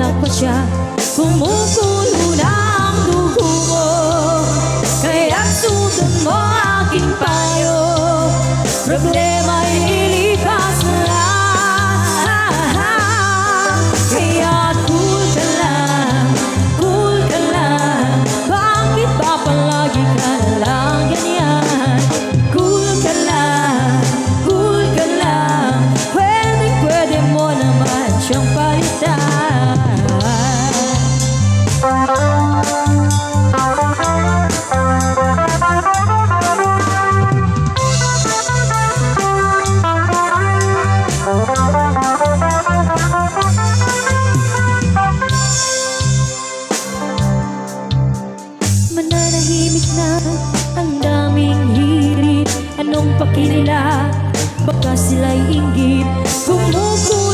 anak pa siya. Kumukulo na ang dugo mo, kaya't sundan mo aking payo. Problema'y ilipas na lang, kaya't cool ka lang, cool ka lang. Bakit ba palagi ka na lang ganyan? Cool ka lang, cool ka lang. Pwede mo naman siyang palitan. Mananahimik na ang daming hirit. Anong pakinila? Baka sila'y inggit. Kumukulo